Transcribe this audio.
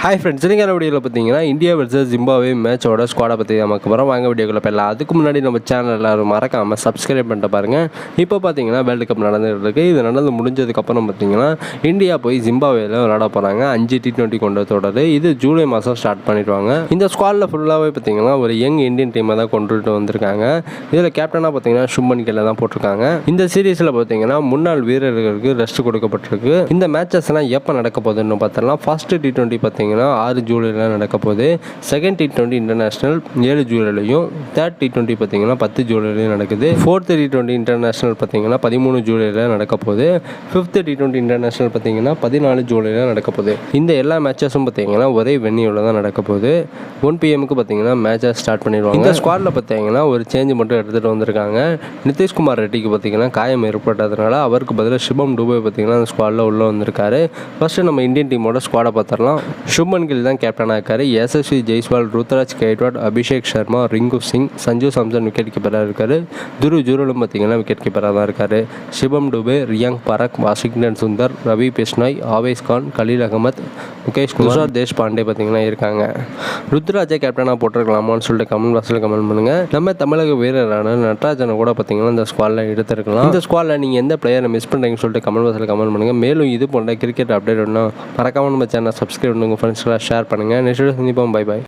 Hi friends, நீங்கள் வீடியோவில் பார்த்தீங்கன்னா இந்தியா வர்சஸ் ஜிம்பாப்வே மேட்சோட ஸ்குவாடை பற்றி நமக்கு அப்புறம் வாங்க வீடியோக்குள்ள போயிடலாம். அதுக்கு முன்னாடி நம்ம சேனல் எல்லாரும் மறக்காமல் சப்ஸ்கிரைப் பண்ணிட்டு பாருங்கள். இப்போ பார்த்தீங்கன்னா வேர்ல்டு கப் நடந்துகிட்டு இருக்குது. இது நடந்து முடிஞ்சதுக்கப்புறம் பார்த்தீங்கன்னா இந்தியா போய் ஜிம்பாப்வேல விளையாட போகிறாங்க. 5 T20 கொண்ட தொடர். இது ஜூலை மாதம் ஸ்டார்ட் பண்ணிடுவாங்க. இந்த ஸ்குவாடில் ஃபுல்லாகவே பார்த்தீங்கன்னா ஒரு யங் இந்தியன் டீமை தான் கொண்டுட்டு வந்திருக்காங்க. இதில் கேப்டனாக பார்த்தீங்கன்னா சுப்மன் கில் தான் போட்டிருக்காங்க. இந்த சீரீஸில் பார்த்தீங்கன்னா முன்னாள் வீரர்களுக்கு ரெஸ்ட் கொடுக்கப்பட்டிருக்கு. இந்த மேட்சஸ்லாம் எப்போ நடக்க போகுதுன்னு பார்த்தலாம். ஃபர்ஸ்ட் T20 பார்த்தீங்கன்னா 6 ஜூலைல நடக்க போகுது. Second T20 international 7 ஜூலைலையும், third T20 பார்த்தீங்கன்னா 10 ஜூலைலையும் நடக்குது. ஃபோர்த் T20 இன்டர்நேஷனல் பார்த்தீங்கன்னா 13 ஜூலைல நடக்க போகுது. ஃபிஃப்த் T20 இன்டர்நேஷனல் பார்த்தீங்கன்னா 14 ஜூலைல நடக்க போகுது. இந்த எல்லா மேட்சஸும் பார்த்தீங்கன்னா ஒரே வென்யூவில் தான் நடக்க போகுது. 1 PM பார்த்தீங்கன்னா மேட்சஸ் ஸ்டார்ட் பண்ணிடுவாங்க. இந்த ஸ்குவாடில் பார்த்தீங்கன்னா ஒரு சேஞ்ச் மட்டும் எடுத்துகிட்டு வந்திருக்காங்க. நிதிஷ்குமார் ரெட்டிக்கு பார்த்தீங்கன்னா காயம் ஏற்பட்டதுனால அவருக்கு பதிலாக சிவம் டுபே பார்த்தீங்கன்னா அந்த ஸ்குவாடில் உள்ளே வந்திருக்காரு. ஃபர்ஸ்ட் நம்ம இந்தியன் டீமோட ஸ்குவாடை பார்த்துடலாம். சுப்மன் கில் தான் கேப்டனாக இருக்காரு. எஸ்எஸ்வி ஜெய்ஸ்வால், ருத்ராஜ் கெய்ட்வாட், அபிஷேக் சர்மா, ரிங்கு சிங், சஞ்சு சாம்சன் விக்கெட் கீப்பராக இருக்காரு. துரு ஜூரலும் பார்த்தீங்கன்னா விக்கெட் கீப்பராக தான் இருக்காரு. சிவம் டுபே, ரியாங் பரக், வாஷிங்டன் சுந்தர், ரவி பிஷ்னாய், ஆவேஸ் கான், கலீல் அகமத், முகேஷ் குமார், தேஷ் பாண்டே பார்த்தீங்கன்னா இருக்காங்க. ருத்ராஜை கேப்டனாக போட்டிருக்கலாமான்னு சொல்லிட்டு கமெண்ட் பாக்ஸில் கமெண்ட் பண்ணுங்க. நம்ம தமிழக வீரரான நட்ராஜனை கூட பார்த்தீங்கன்னா இந்த ஸ்குவாடில் எடுத்திருக்கலாம். இந்த ஸ்குவாடில் நீங்கள் எந்த பிளேயரை மிஸ் பண்ணுறீங்கன்னு சொல்லிட்டு கமெண்ட் பாக்ஸில் கமெண்ட் பண்ணுங்க. மேலும் இது போன்ற கிரிக்கெட் அப்டேட் ஒன்றும் மறக்காமல் நம்ம சேனலை சப்ஸ்கிரைப் பண்ணுங்க, ஃப்ரெண்ட்ஸ்லாம் ஷேர் பண்ணுங்கள். நெக்ஸ்ட் வீடியோ சந்திப்போம். Bye bye.